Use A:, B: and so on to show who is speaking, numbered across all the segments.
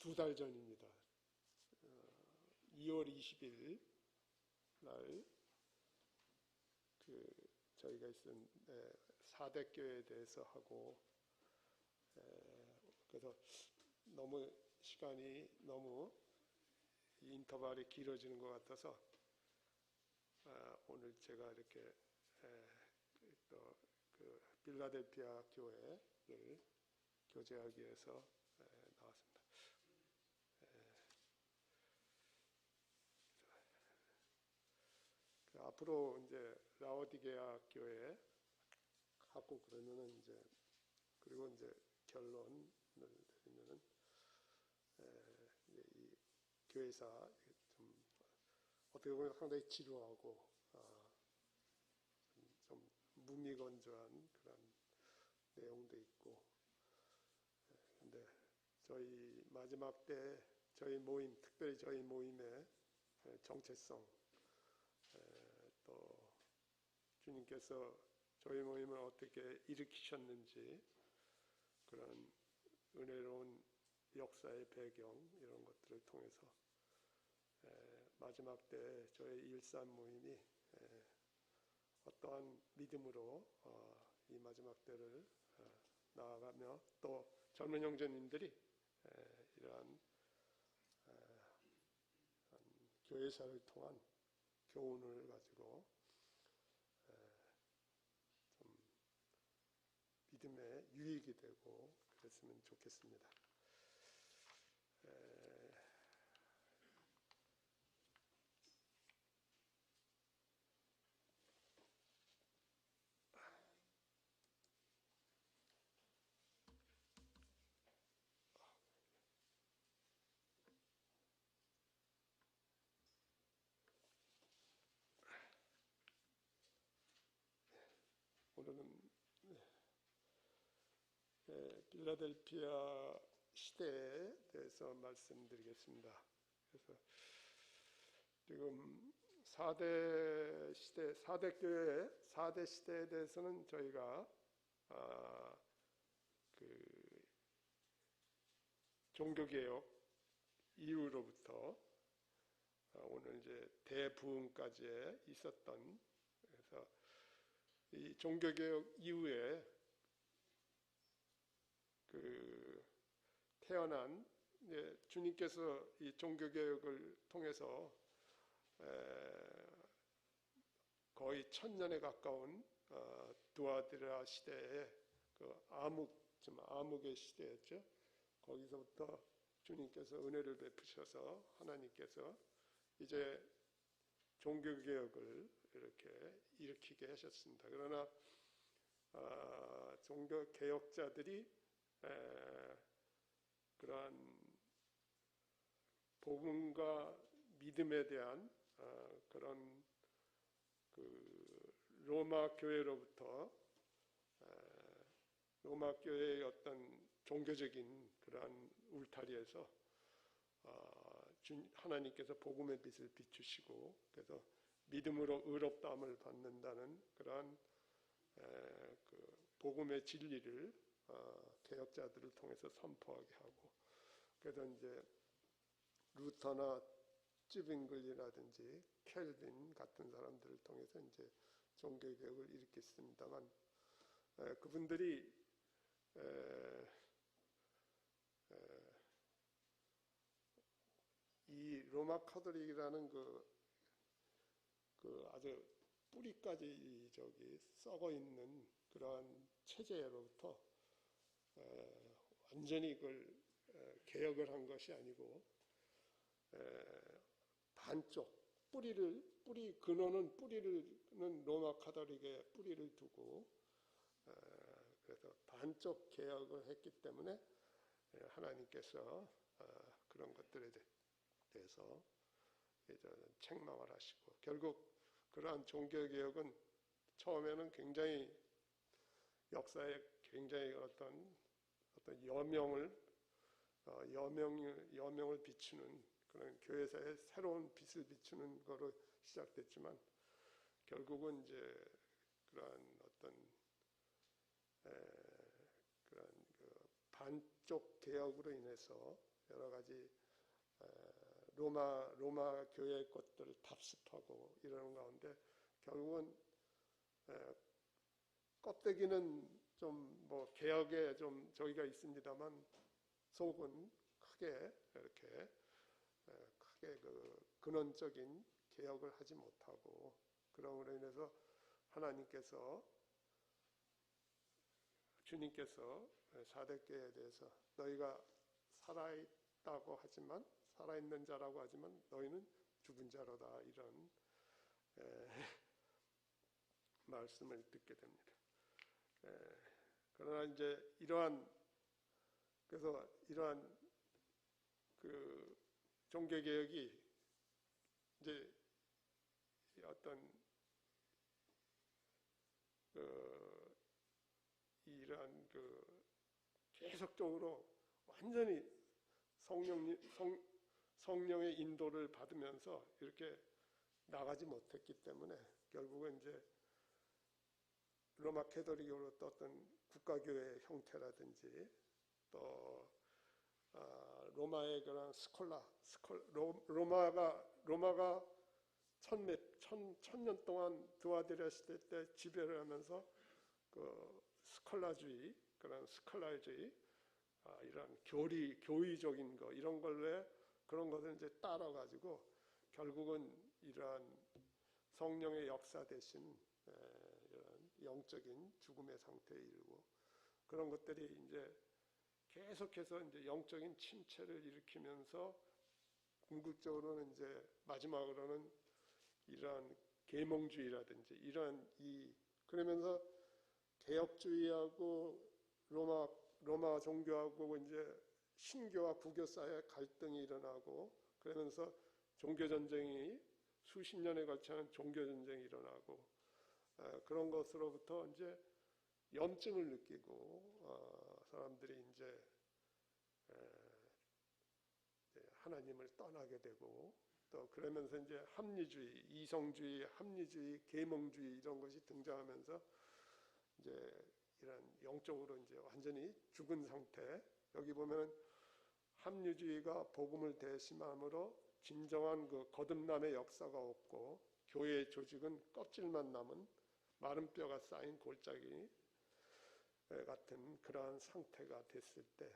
A: 2달 전입니다. 2월 20일 날 저희가 있은 4대 교회에 대해서 하고, 그래서 너무 시간이 너무 인터벌이 길어지는 것 같아서 오늘 제가 이렇게 또 필라델피아 교회를 교제하기 위해서 나왔습니다. 앞으로 이제 라오디게아 교회 하고 그러면은 이제, 그리고 이제 결론을 드리면은 이 교회사 좀 어떻게 보면 상당히 지루하고 좀 무미건조한 그런 내용도 있고, 근데 저희 마지막 때 저희 모임, 특별히 저희 모임의 정체성, 또 주님께서 저희 모임을 어떻게 일으키셨는지, 그런 은혜로운 역사의 배경, 이런 것들을 통해서 마지막 때 저희 일산 모임이 어떠한 믿음으로 이 마지막 때를 나아가며, 또 젊은 형제님들이 이러한 교회사를 통한 교훈을 가지고 좀 믿음의 유익이 되고 그랬으면 좋겠습니다. 오늘은 필라델피아 시대에 대해서 말씀드리겠습니다. 그래서 지금 4대 시대, 4대 교회, 4대 시대에 대해서는 저희가 종교개혁 이후로부터 오늘 이제 대부흥까지 있었던, 그래서 이 종교개혁 이후에 태어난 주님께서 이 종교개혁을 통해서 거의 1000년에 가까운 두아드라 시대에 암흑의 시대였죠. 거기서부터 주님께서 은혜를 베푸셔서 하나님께서 이제 종교개혁을 이렇게 일으키게 하셨습니다. 그러나 종교개혁자들이 그러한 복음과 믿음에 대한 그런 로마 교회로부터, 로마 교회의 어떤 종교적인 그러한 울타리에서 하나님께서 복음의 빛을 비추시고, 그래서 믿음으로 의롭다함을 받는다는 그러한 복음의 진리를 개혁자들을 통해서 선포하게 하고, 그래서 이제 루터나 쯔빙글리라든지 켈빈 같은 사람들을 통해서 이제 종교개혁을 일으켰습니다만, 그분들이 이 로마 카톨릭이라는 아주 뿌리까지 썩어 있는 그러한 체제로부터 완전히 그걸 개혁을 한 것이 아니고, 반쪽 근원은 뿌리는 로마 카톨릭의 뿌리를 두고, 그래서 반쪽 개혁을 했기 때문에 하나님께서 그런 것들에 대해서 책망을 하시고, 결국 그러한 종교개혁은 처음에는 굉장히 역사에 굉장히 어떤 여명을 비추는 그런 교회사의 새로운 빛을 비추는 거로 시작됐지만, 결국은 이제 그러한 어떤 그런 반쪽 개혁으로 인해서 여러 가지 로마 교회 것들을 답습하고 이러는 가운데 결국은 껍데기는 좀 뭐 개혁에 좀 저기가 있습니다만 속은 크게 이렇게 크게 그 근원적인 개혁을 하지 못하고 그러므로 인해서 하나님께서 주님께서 사대교회에 대해서 너희가 살아있다고 하지만 살아있는 자라고 하지만 너희는 죽은 자로다 이런 말씀을 듣게 됩니다. 그러나 이제 그래서 이러한 그 종교개혁이 이제 어떤 이러한 그 계속적으로 완전히 성령의 인도를 받으면서 이렇게 나가지 못했기 때문에 결국은 이제 로마 캐톨릭으로 떴던 국가교회의 형태라든지 또 로마의 그런 로마가 천년 동안 드와디라시대 때 지배를 하면서 그 스콜라주의 그런 스콜라주의 이런 교의적인 거 이런 걸로 그런 것을 이제 따라가지고 결국은 이러한 성령의 역사 대신 이런 영적인 죽음의 상태에 이르고 그런 것들이 이제 계속해서 이제 영적인 침체를 일으키면서 궁극적으로는 이제 마지막으로는 이러한 계몽주의라든지 이러한 그러면서 개혁주의하고 로마 종교하고 이제 신교와 구교 사이의 갈등이 일어나고 그러면서 종교 전쟁이 수십 년에 걸쳐는 종교 전쟁이 일어나고 그런 것으로부터 이제 염증을 느끼고 사람들이 이제 하나님을 떠나게 되고 또 그러면서 이제 합리주의, 이성주의, 합리주의, 계몽주의 이런 것이 등장하면서 이제 이런 영적으로 이제 완전히 죽은 상태. 여기 보면은 합리주의가 복음을 대심함으로 진정한 그 거듭남의 역사가 없고 교회의 조직은 껍질만 남은 마른 뼈가 쌓인 골짜기 같은 그러한 상태가 됐을 때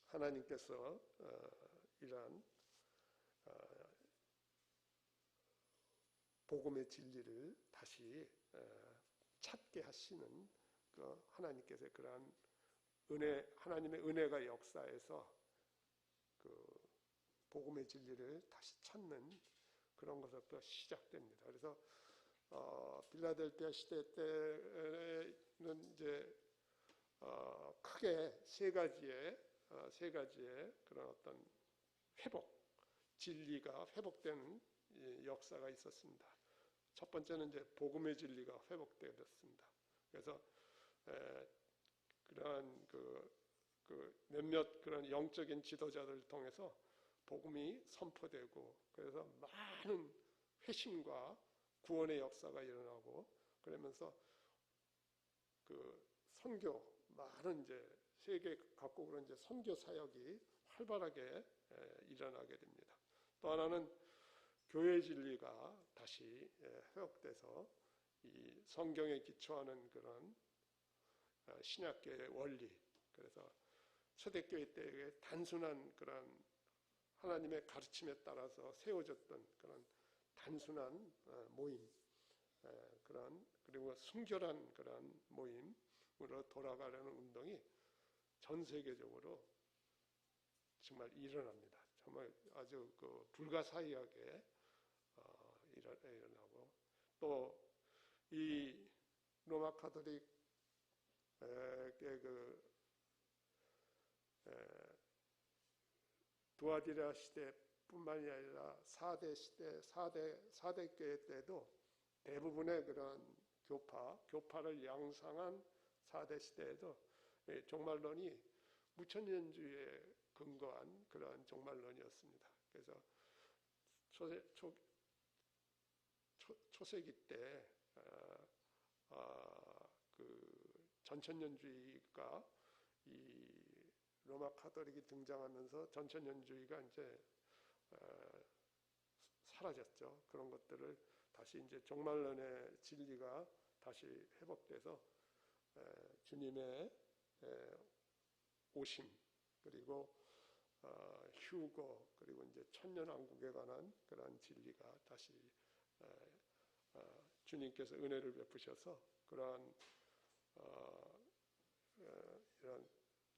A: 하나님께서 이러한 복음의 진리를 다시 찾게 하시는 그 하나님께서의 그러한 하나님의 은혜가 역사에서 그 복음의 진리를 다시 찾는 그런 것부터 시작됩니다. 그래서 빌라델피아 시대 때는 이제 크게 세 가지의 그런 어떤 진리가 회복되는 역사가 있었습니다. 첫 번째는 이제 복음의 진리가 회복되었습니다. 그래서 그러한 그 몇몇 그런 영적인 지도자들을 통해서 복음이 선포되고 그래서 많은 회심과 구원의 역사가 일어나고 그러면서 그 선교 많은 이제 세계 각국으로 이제 선교 사역이 활발하게 일어나게 됩니다. 또 하나는 교회 진리가 다시 회복돼서 이 성경에 기초하는 그런 신약교의 원리 그래서 초대교회 때의 단순한 그런 하나님의 가르침에 따라서 세워졌던 그런 단순한 모임 그리고 순결한 그런 모임으로 돌아가려는 운동이 전 세계적으로 정말 일어납니다. 정말 아주 그 불가사의하게 일어나고 또 이 로마 카톨릭의 그 두아디라 시대뿐만이 아니라 4대 시대, 4대 교회 때도 대부분의 그런 교파를 양상한 4대 시대에도 종말론이 무천년주의에 근거한 그러한 종말론이었습니다. 그래서 초세기 때 그 전천년주의가 이 로마 카톨릭이 등장하면서 전천년주의가 이제 사라졌죠. 그런 것들을 다시 이제 종말론의 진리가 다시 회복돼서 주님의 오심, 그리고 휴거, 그리고 이제 천년왕국에 관한 그러한 진리가 다시 주님께서 은혜를 베푸셔서 그러한 이런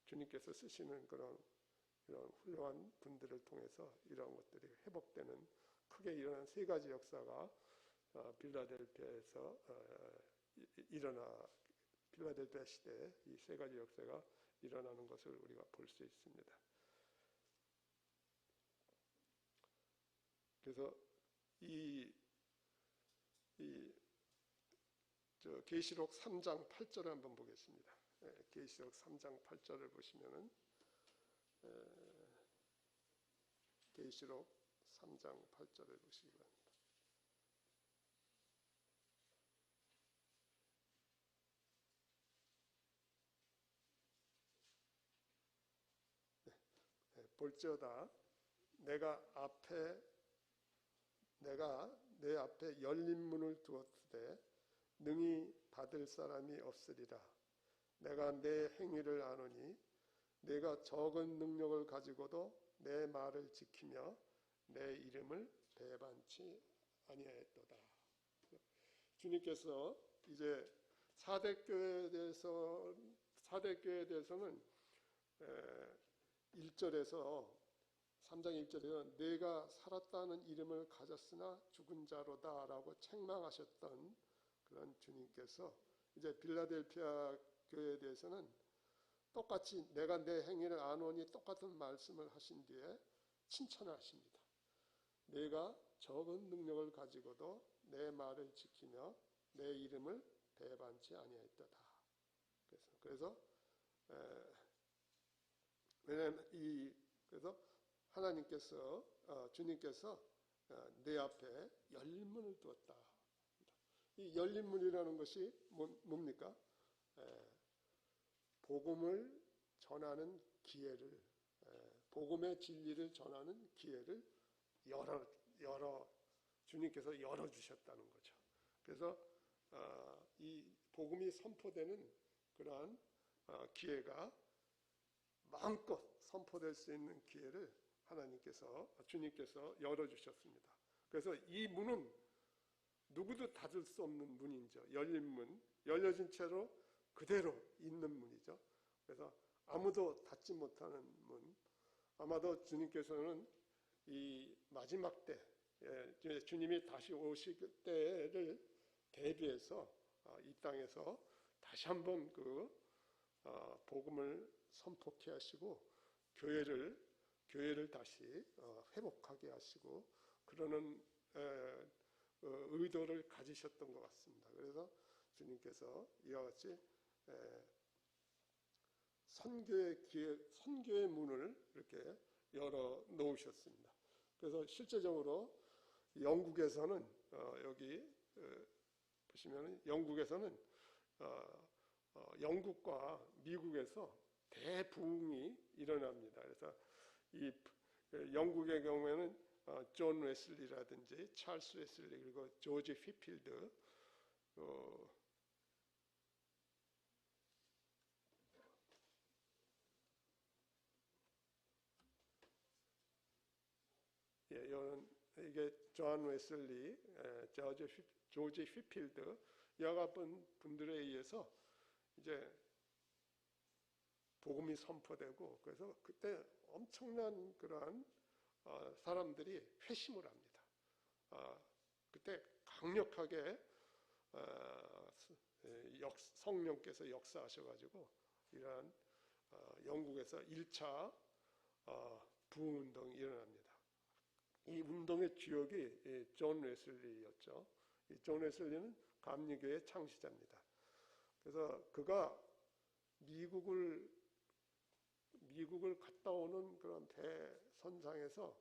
A: 주님께서 쓰시는 이런 훌륭한 분들을 통해서 이런 것들이 회복되는, 크게 일어난 세 가지 역사가 빌라델피아에서 빌라델피아 시대에 이 세 가지 역사가 일어나는 것을 우리가 볼 수 있습니다. 그래서 계시록 3장 8절을 한번 보겠습니다. 계시록 3장 8절을 보시면은 계시록 3장 8절을 보시기 바랍니다. 볼지어다 내가 내 앞에 열린 문을 두었으되 능히 받을 사람이 없으리라. 내가 내 행위를 아노니 내가 적은 능력을 가지고도 내 말을 지키며 내 이름을 배반치 아니하였도다. 주님께서 이제 사대교회에 대해서는 1절에서 3장 1절에서 내가 살았다는 이름을 가졌으나 죽은 자로다 라고 책망하셨던 그런 주님께서 이제 빌라델피아 교회에 대해서는 똑같이 내가 내 행위를 아노니 똑같은 말씀을 하신 뒤에 칭찬을 하십니다. 내가 적은 능력을 가지고도 내 말을 지키며 내 이름을 배반치 아니하였도다. 그래서 왜냐하면 그래서 하나님께서 주님께서 내 앞에 열린 문을 두었다. 이 열린 문이라는 것이 뭡니까? 복음을 전하는 기회를, 복음의 진리를 전하는 기회를 주님께서 열어주셨다는 거죠. 그래서 이 복음이 선포되는 그러한 기회가 마음껏 선포될 수 있는 기회를 주님께서 열어주셨습니다. 그래서 이 문은 누구도 닫을 수 없는 문이죠. 열린 문, 열려진 채로 그대로 있는 문이죠. 그래서 아무도 닫지 못하는 문. 아마도 주님께서는 이 마지막 때, 주님이 다시 오실 때를 대비해서 이 땅에서 다시 한번 복음을 선포케 하시고 교회를 다시 회복하게 하시고 그러는 의도를 가지셨던 것 같습니다. 그래서 주님께서 이와 같이 선교의 문을 이렇게 열어 놓으셨습니다. 그래서 실제적으로 영국에서는 여기 보시면 영국에서는 영국과 미국에서 대부흥이 일어납니다. 그래서 이 영국의 경우에는 존 웨슬리라든지 찰스 웨슬리 그리고 조지 휘필드 이게 존 웨슬리, 조지 휘필드 여러 분들에 의해서 이제 복음이 선포되고 그래서 그때 엄청난 그러한 사람들이 회심을 합니다. 그때 강력하게 성령께서 역사하셔가지고 이러한 영국에서 1차 부흥운동이 일어납니다. 이 운동의 주역이 존 웨슬리였죠. 이 존 웨슬리는 감리교의 창시자입니다. 그래서 그가 미국을 갔다 오는 그런 배선상에서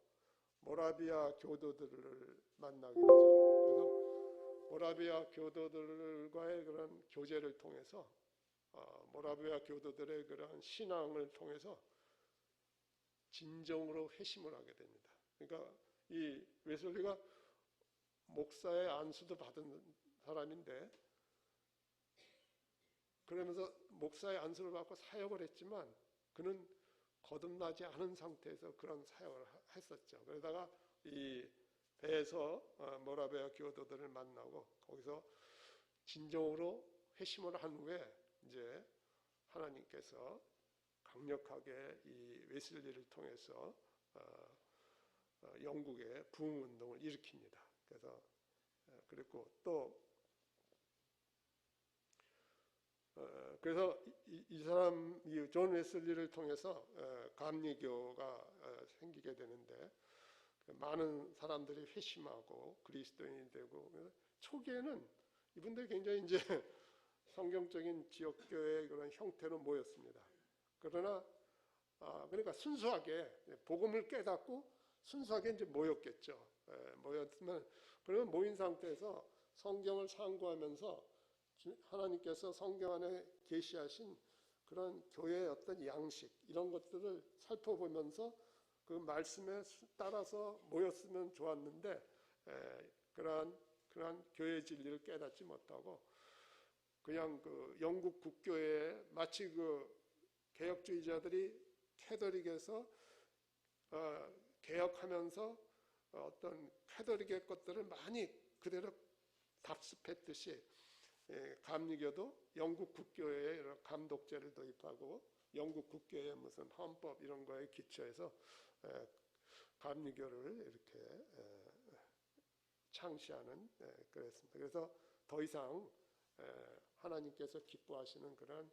A: 모라비아 교도들을 만나게 되죠. 그래서 모라비아 교도들과의 그런 교제를 통해서 모라비아 교도들의 그런 신앙을 통해서 진정으로 회심을 하게 됩니다. 그러니까 이 웨슬리가 목사의 안수도 받은 사람인데, 그러면서 목사의 안수를 받고 사역을 했지만 그는 거듭나지 않은 상태에서 그런 사역을 했었죠. 그러다가 이 배에서 모라베아 교도들을 만나고 거기서 진정으로 회심을 한 후에 이제 하나님께서 강력하게 이 웨슬리를 통해서 영국의 부흥 운동을 일으킵니다. 그래서 그리고 또 그래서 이 사람 존 웨슬리를 통해서 감리교가 생기게 되는데, 많은 사람들이 회심하고 그리스도인이 되고, 초기에는 이분들이 굉장히 이제 성경적인 지역교회의 그런 형태로 모였습니다. 그러나 그러니까 순수하게 복음을 깨닫고 순수하게 이제 모였겠죠. 모였으면, 그러면 모인 상태에서 성경을 상고하면서 하나님께서 성경 안에 계시하신 그런 교회의 어떤 양식, 이런 것들을 살펴보면서 그 말씀에 따라서 모였으면 좋았는데, 그러한 교회 진리를 깨닫지 못하고 그냥 그 영국 국교회에 마치 그 개혁주의자들이 캐더릭에서 개혁하면서 어떤 캐더릭의 것들을 많이 그대로 답습했듯이, 감리교도 영국 국교회에 감독제를 도입하고 영국 국교회의 무슨 헌법 이런 거에 기초해서 감리교를 이렇게 창시하는 그랬습니다. 그래서 더 이상 하나님께서 기뻐하시는 그런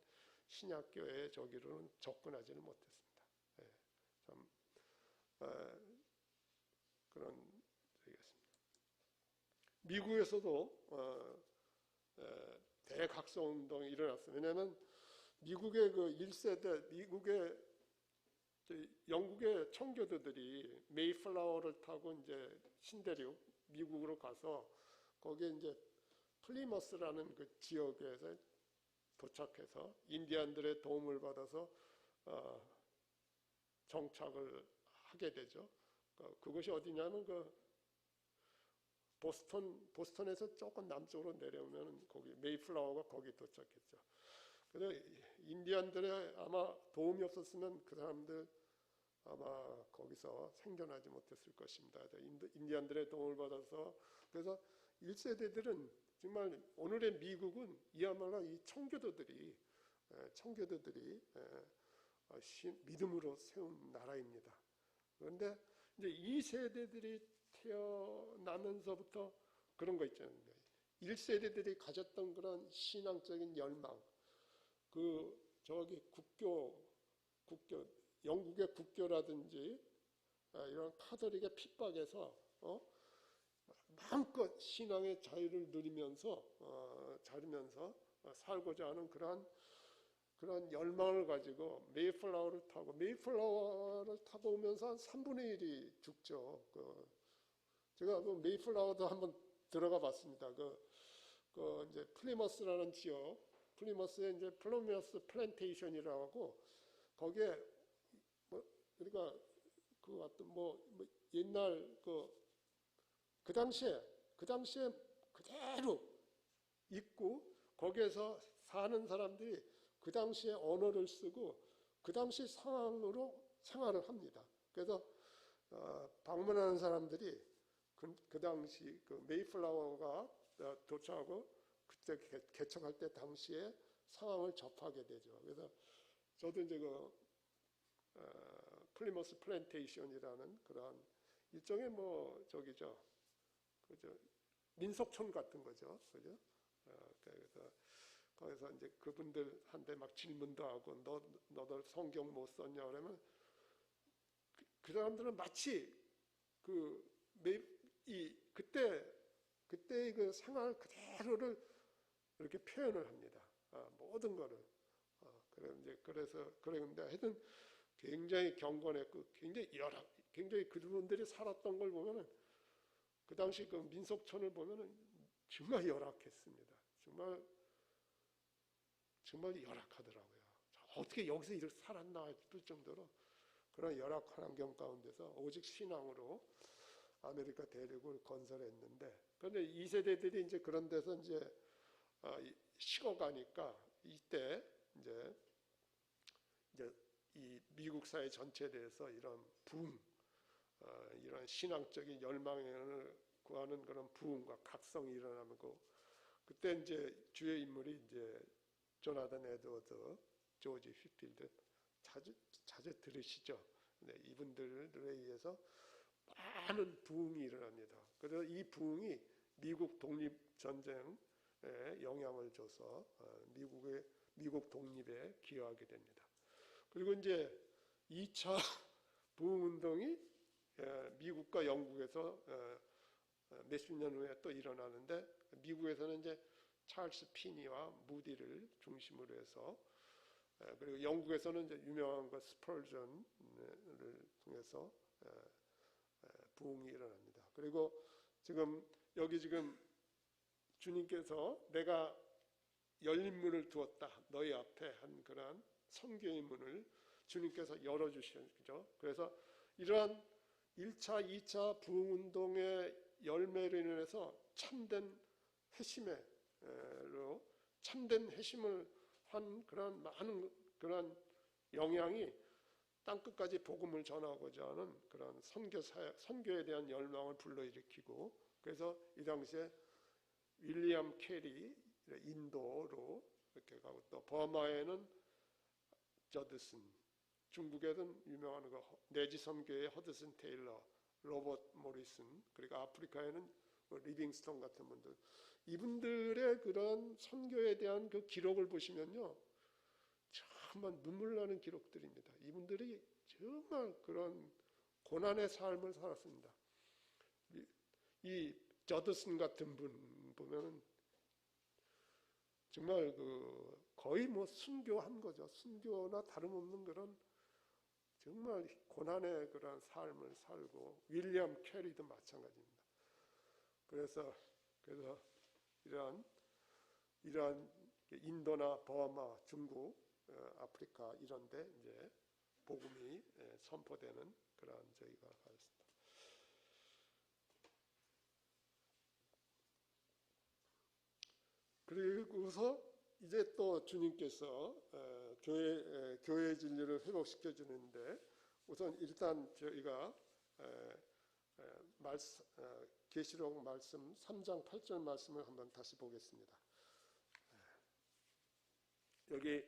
A: 신약교회의 저기로는 접근하지는 못했습니다. 참 그런 얘기였습니다. 미국에서도 대각성 운동이 일어났어요. 왜냐하면 미국의 그 1세대, 영국의 청교도들이 메이플라워를 타고 이제 신대륙 미국으로 가서 거기에 이제 플리머스라는 그 지역에서 도착해서 인디안들의 도움을 받아서 정착을 하게 되죠. 그것이 어디냐면 보스턴에서 조금 남쪽으로 내려오면 거기 메이플라워가 거기 도착했죠. 그래서 인디안들의 아마 도움이 없었으면 그 사람들 아마 거기서 생존하지 못했을 것입니다. 인디안들의 도움을 받아서, 그래서 1세대들은 정말 오늘의 미국은 이야말로 이 청교도들이 믿음으로 세운 나라입니다. 그런데 이제 2세대들이 태어나면서부터 그런 거 있잖아요. 1세대들이 가졌던 그런 신앙적인 열망, 저기 국교, 영국의 국교라든지 이런 카톨릭의 핍박에서 마음껏 신앙의 자유를 누리면서 살고자 하는 그런 열망을 가지고 메이플라워를 타고 오면서 한 3분의 1이 죽죠. 제가 그 메이플라워도 한번 들어가 봤습니다. 이제 플리머스라는 지역, 플리머스에 이제 플리머스 플랜테이션이라고 하고, 거기에 그러니까 그 어떤 옛날 그 당시에 그대로 있고, 거기에서 사는 사람들이 그 당시의 언어를 쓰고 그 당시 상황으로 생활을 합니다. 그래서 방문하는 사람들이 그 당시 그 메이플라워가 도착하고 그때 개척할 때 당시의 상황을 접하게 되죠. 그래서 저도 이제 플리머스 플랜테이션이라는 그런 일종의 민속촌 같은 거죠. 그죠? 그래서 거기서 이제 그분들한테 막 질문도 하고 너들 성경 못 썼냐 그러면 그 사람들은 마치 그때의 그 생활 그대로를 이렇게 표현을 합니다. 모든 거를. 그런데 하여튼 굉장히 경건했고 굉장히 그분들이 살았던 걸 보면은 그 당시 그 민속촌을 보면은 정말 열악했습니다. 정말 열악하더라고요. 어떻게 여기서 이렇게 살았나 싶을 정도로 그런 열악한 환경 가운데서 오직 신앙으로 아메리카 대륙을 건설했는데, 그런데 2세대들이 이제 그런 데서 이제 식어가니까 이때 이제 이 미국 사회 전체에 대해서 이런 부흥, 이런 신앙적인 열망을 구하는 그런 부흥과 각성이 일어나고, 그때 이제 주요 인물이 이제 조나단 에드워드, 조지 휘필드 자주 들으시죠. 네, 이분들에 의해서 많은 부흥이 일어납니다. 그래서 이 부흥이 미국 독립전쟁에 영향을 줘서 미국 독립에 기여하게 됩니다. 그리고 이제 2차 부흥운동이 미국과 영국에서 몇십 년 후에 또 일어나는데, 미국에서는 이제 찰스 피니와 무디를 중심으로 해서, 그리고 영국에서는 이제 유명한 것 스펄전을 통해서 부흥이 일어납니다. 그리고 여기 지금 주님께서 내가 열린 문을 두었다 너희 앞에 한 그런 선교의 문을 주님께서 열어주시죠. 그래서 이러한 1차, 2차 부흥운동의 열매로 인해서 참된 회심을 한 그런 많은 그런 영향이 땅끝까지 복음을 전하고자 하는 그런 선교에 대한 열망을 불러일으키고, 그래서 이 당시에 윌리엄 캐리 인도로 이렇게 가고, 또 버마에는 저드슨, 중국에는 유명한 내지 선교의 허드슨 테일러, 로버트 모리슨, 그리고 아프리카에는 리빙스턴 같은 분들, 이분들의 그런 선교에 대한 그 기록을 보시면요, 정말 눈물 나는 기록들입니다. 이분들이 정말 그런 고난의 삶을 살았습니다. 이 저드슨 같은 분 보면 정말 거의 뭐 순교한 거죠. 순교나 다름없는 그런 정말 고난의 그런 삶을 살고, 윌리엄 캐리도 마찬가지입니다. 그래서 이러한 인도나 버마, 중국, 아프리카 이런데 이제 복음이 선포되는 그런 저희가 가졌습니다. 그리고서 이제 또 주님께서 교회 진리를 회복시켜 주는데, 우선 일단 저희가 계시록 말씀 3장 8절 말씀을 한번 다시 보겠습니다. 여기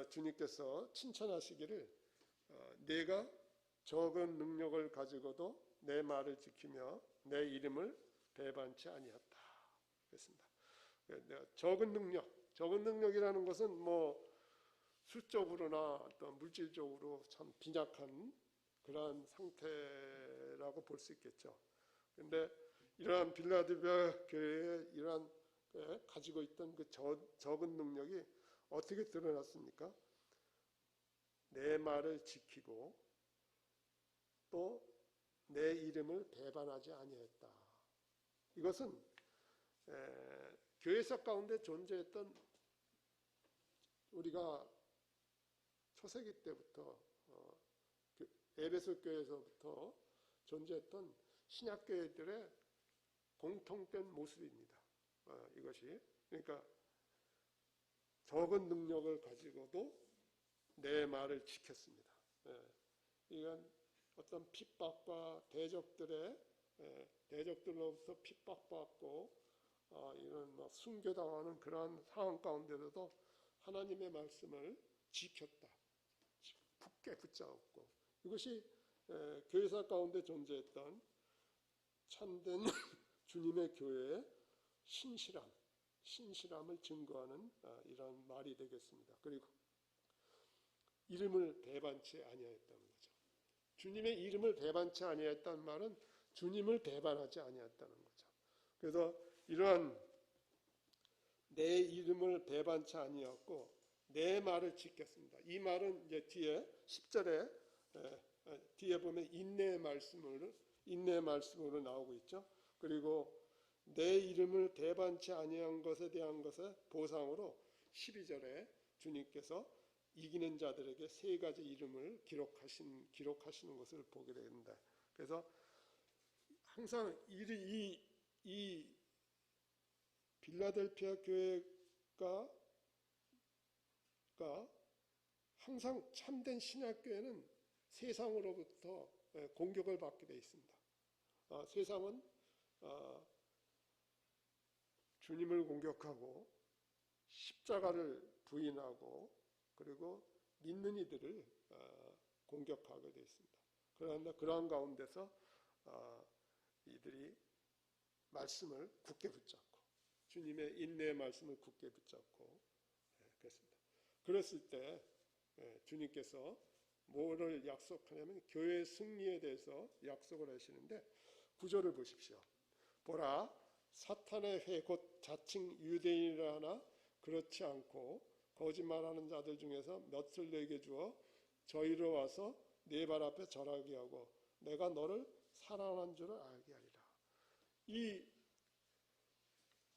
A: 주님께서 칭찬하시기를 내가 적은 능력을 가지고도 내 말을 지키며 내 이름을 배반치 아니었다 그랬습니다. 적은 능력이라는 것은 뭐 수적으로나 또 물질적으로 참 빈약한 그러한 상태라고 볼 수 있겠죠. 그런데 이러한 빌라델피아 교회에 이러한 가지고 있던 그 적은 능력이 어떻게 드러났습니까? 내 말을 지키고 또 내 이름을 배반하지 아니했다. 이것은 교회사 가운데 존재했던, 우리가 초세기 때부터 에베소 교회에서부터 존재했던 신약 교회들의 공통된 모습입니다. 이것이 그러니까 적은 능력을 가지고도 내 말을 지켰습니다. 이건 어떤 핍박과 대적들로부터 핍박받고 이런 막 순교당하는 그러한 상황 가운데서도 하나님의 말씀을 지켰다. 굳게 붙잡고, 이것이 교회사 가운데 존재했던 참된 주님의 교회의 신실함을 증거하는 이런 말이 되겠습니다. 그리고 이름을 배반치 아니하였다는 거죠. 주님의 이름을 배반치 아니하였다는 말은 주님을 배반하지 아니하였다는 거죠. 그래서 이러한 내 이름을 배반치 아니하였고 내 말을 지켰습니다. 이 말은 이제 뒤에 10절에 뒤에 보면 인내의 말씀으로 나오고 있죠. 그리고 내 이름을 배반치 아니한 것에 대한 것의 보상으로 12절에 주님께서 이기는 자들에게 세 가지 이름을 기록하시는 것을 보게 됩니다. 그래서 항상 이 빌라델피아 교회가 항상 참된 신약교회는 세상으로부터 공격을 받게 되어 있습니다. 세상은 주님을 공격하고 십자가를 부인하고 그리고 믿는 이들을 공격하게 되어 있습니다. 그러나 그러한 가운데서 이들이 말씀을 굳게 붙잡고 주님의 인내의 말씀을 굳게 붙잡고 그랬습니다. 그랬을 때 주님께서 뭐를 약속하냐면 교회의 승리에 대해서 약속을 하시는데 9절을 보십시오. 보라, 사탄의 회 곧 자칭 유대인이라 하나 그렇지 않고 거짓말하는 자들 중에서 몇을 내게 주어 저희로 와서 네 발 앞에 절하게 하고 내가 너를 사랑하는 줄을 알게 하리라. 이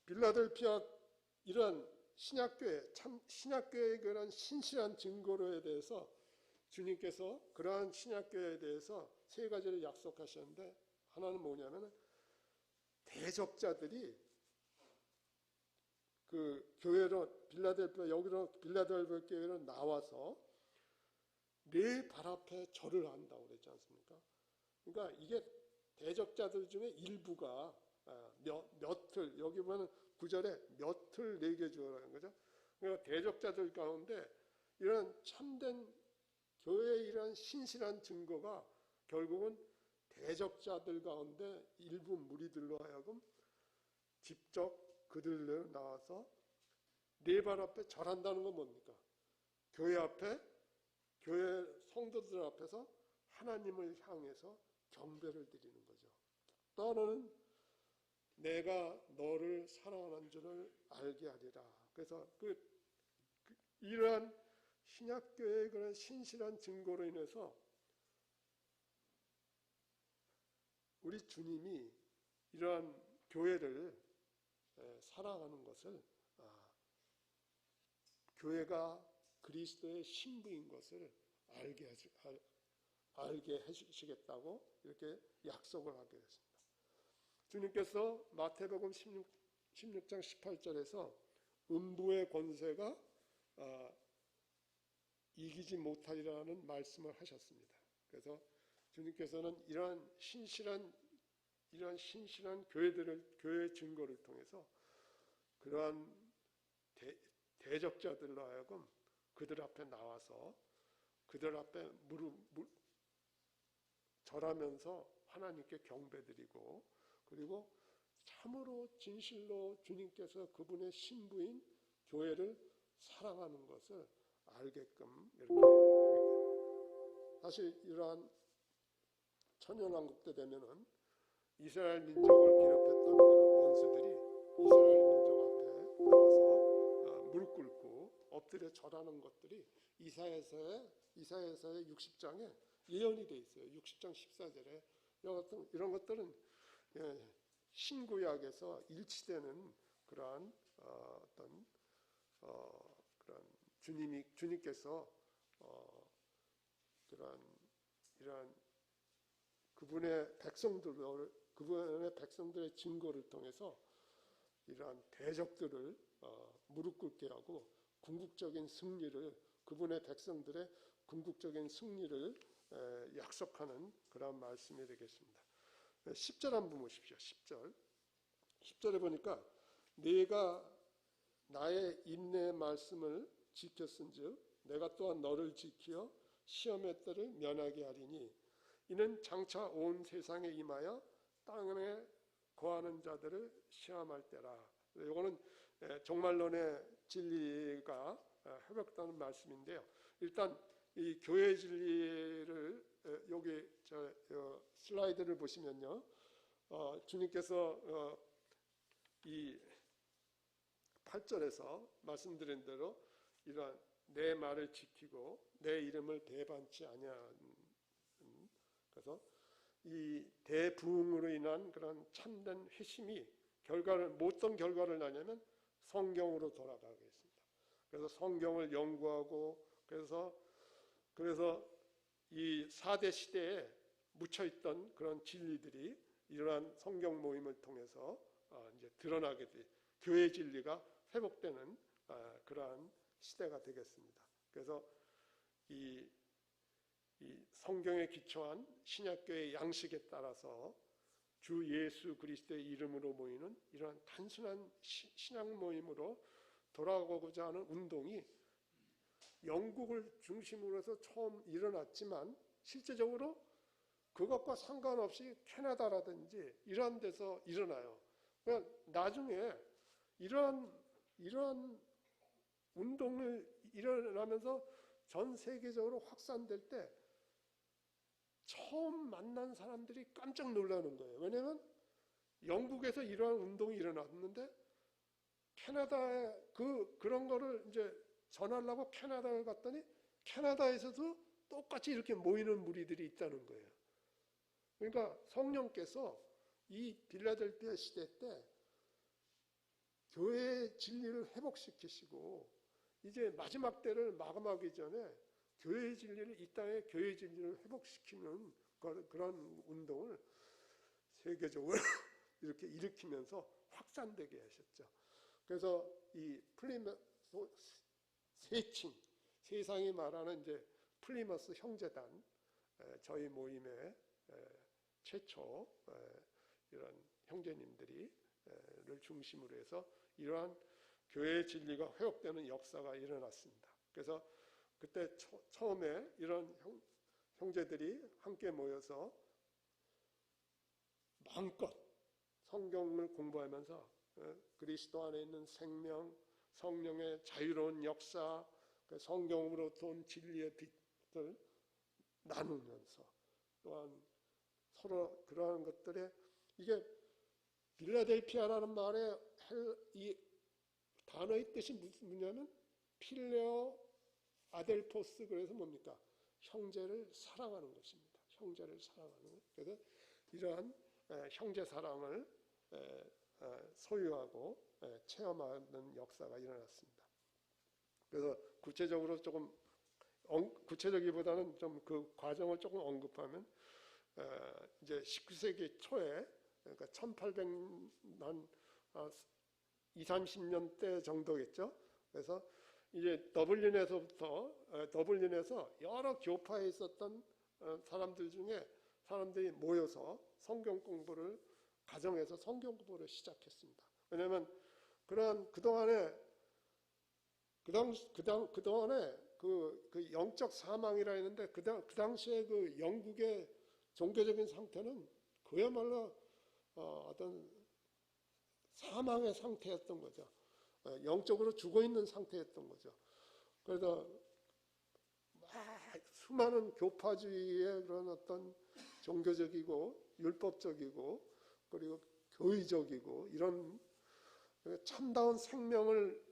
A: 빌라델피아 이런 신약교회, 참 신약교회의 그런 신실한 증거로에 대해서 주님께서 그러한 신약교회에 대해서 세 가지를 약속하셨는데 하나는 뭐냐면 대적자들이 그 교회로 빌라델피아 교회로 나와서 내 발 앞에 절을 한다고 그랬지 않습니까? 그러니까 이게 대적자들 중에 일부가 몇을 여기 보면 9절에 몇을 내게 주어라는 거죠. 그러니까 대적자들 가운데 이런 참된 교회의 이런 신실한 증거가 결국은 대적자들 가운데 일부 무리들로 하여금 직접 그들로 나와서 네 발 앞에 절한다는 건 뭡니까? 교회 앞에 교회 성도들 앞에서 하나님을 향해서 경배를 드리는 거죠. 너는 내가 너를 사랑하는 줄을 알게 하리라. 그래서 이러한 신약교회의 그런 신실한 증거로 인해서 우리 주님이 이러한 교회를 사랑하는 것을 교회가 그리스도의 신부인 것을 알게 해주시겠다고 이렇게 약속을 하게 됐습니다. 주님께서 마태복음 16장 18절에서 음부의 권세가 이기지 못하리라는 말씀을 하셨습니다. 그래서 주님께서는 이러한 신실한 교회의 증거를 통해서 그러한 대적자들로 하여금 그들 앞에 나와서 그들 앞에 절하면서 하나님께 경배드리고 그리고 참으로 진실로 주님께서 그분의 신부인 교회를 사랑하는 것을 알게끔 이렇게 하게 됩니다. 사실 이러한 천연왕국 때 되면은 이스라엘 민족을 괴롭혔던 그런 원수들이 이스라엘 민족 앞에 나와서 무릎 꿇고 엎드려 절하는 것들이 이사야서의 60장에 예언이 돼 있어요. 60장 14절에 이런 것들은 신구약에서 일치되는 그러한 그런 주님께서 이러한 그분의 백성들의 증거를 통해서 이러한 대적들을 무릎 꿇게 하고 궁극적인 승리를 그분의 백성들의 궁극적인 승리를 약속하는 그런 말씀이 되겠습니다. 10절 한번 보십시오. 10절에 보니까 내가 나의 인내의 말씀을 지켰은즉 내가 또한 너를 지키어 시험의 때를 면하게 하리니 이는 장차 온 세상에 임하여 땅에 거하는 자들을 시험할 때라. 이거는 종말론의 진리가 회복되는 말씀인데요. 일단 이 교회 진리를 여기 슬라이드를 보시면요, 주님께서 이 8절에서 말씀드린 대로 이러한 내 말을 지키고 내 이름을 배반치 아니하는, 그래서 이 대부흥으로 인한 그런 참된 회심이 어떤 결과를 나냐면 성경으로 돌아가겠습니다. 그래서 성경을 연구하고 그래서 이 4대 시대에 묻혀있던 그런 진리들이 이러한 성경 모임을 통해서 이제 드러나게 돼, 교회 진리가 회복되는 그러한 시대가 되겠습니다. 그래서 이 성경에 기초한 신약교회의 양식에 따라서 주 예수 그리스도의 이름으로 모이는 이러한 단순한 신앙 모임으로 돌아가고자 하는 운동이 영국을 중심으로 해서 처음 일어났지만 실제적으로 그것과 상관없이 캐나다라든지 이러한 데서 일어나요. 그러니까 나중에 이러한 운동을 일어나면서 전 세계적으로 확산될 때 처음 만난 사람들이 깜짝 놀라는 거예요. 왜냐하면 영국에서 이러한 운동이 일어났는데 캐나다에 그런 거를 이제 전하려고 캐나다에 갔더니 캐나다에서도 똑같이 이렇게 모이는 무리들이 있다는 거예요. 그러니까 성령께서 이 빌라델피아 시대 때 교회의 진리를 회복시키시고 이제 마지막 때를 마감하기 전에 교회의 진리를, 이 땅의 교회의 진리를 회복시키는 그런 운동을 세계적으로 이렇게 일으키면서 확산되게 하셨죠. 그래서 이 세칭, 세상이 말하는 이제 플리머스 형제단, 저희 모임의 최초 이런 형제님들이 를 중심으로 해서 이러한 교회의 진리가 회복되는 역사가 일어났습니다. 그래서 그때 처음에 이런 형제들이 함께 모여서 마음껏 성경을 공부하면서 그리스도 안에 있는 생명, 성령의 자유로운 역사, 성경으로부터 온 진리의 빛을 나누면서 또한 서로 그러한 것들에 이게 빌라델피아라는 말의 이 단어의 뜻이 뭐냐면 필레오 아델포스, 그래서 뭡니까? 형제를 사랑하는 것입니다. 형제를 사랑하는 것. 그래서 이러한 형제 사랑을 소유하고 체험하는 역사가 일어났습니다. 그래서 구체적으로 조금 구체적이보다는 좀 그 과정을 조금 언급하면 이제 19세기 초에, 그러니까 1800한 20-30년대 정도겠죠. 그래서 이제 더블린에서 여러 교파에 있었던 사람들 중에 사람들이 모여서 성경 공부를, 가정에서 성경 공부를 시작했습니다. 왜냐하면 그동안에 그 영적 사망이라 했는데 그 당시에 그 영국의 종교적인 상태는 그야말로 어떤 사망의 상태였던 거죠. 영적으로 죽어있는 상태였던 거죠. 그래서 수많은 교파주의의 그런 어떤 종교적이고 율법적이고 그리고 교의적이고 이런 참다운 생명을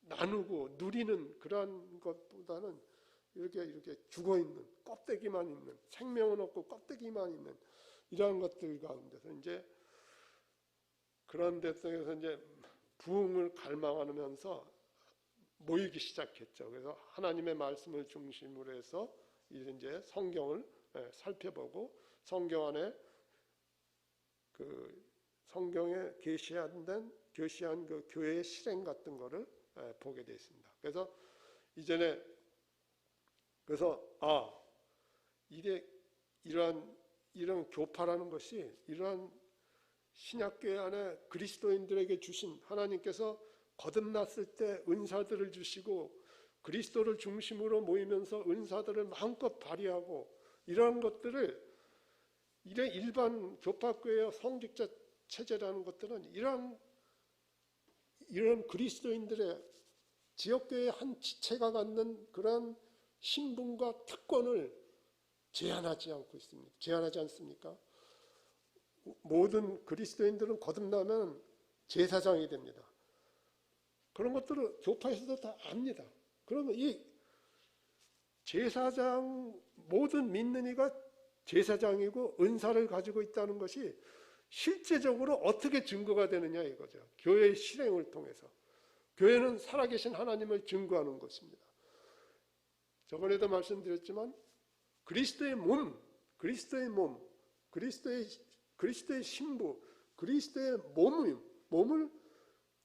A: 나누고 누리는 그런 것보다는 이렇게 죽어있는, 껍데기만 있는, 생명은 없고 껍데기만 있는 이러한 것들 가운데서 이제 그런 데서 이제 부흥을 갈망하면서 모이기 시작했죠. 그래서 하나님의 말씀을 중심으로 해서 이제 성경을 살펴보고 성경 안에 그 성경에 계시한 그 교회의 실행 같은 거를 보게 되어 있습니다. 그래서 이전에 이런 교파라는 것이 이러한 신약교회 안에 그리스도인들에게 주신, 하나님께서 거듭났을 때 은사들을 주시고 그리스도를 중심으로 모이면서 은사들을 마음껏 발휘하고 이러한 것들을 일반 교파교회의 성직자 체제라는 것들은 이런 그리스도인들의 지역교회의 한 지체가 갖는 그런 신분과 특권을 제한하지 않습니까? 모든 그리스도인들은 거듭나면 제사장이 됩니다. 그런 것들을 교파에서도 다 압니다. 그러면 이 제사장, 모든 믿는 이가 제사장이고 은사를 가지고 있다는 것이 실제적으로 어떻게 증거가 되느냐 이거죠. 교회의 실행을 통해서. 교회는 살아계신 하나님을 증거하는 것입니다. 저번에도 말씀드렸지만 그리스도의 몸, 그리스도의 신부, 그리스도의 몸을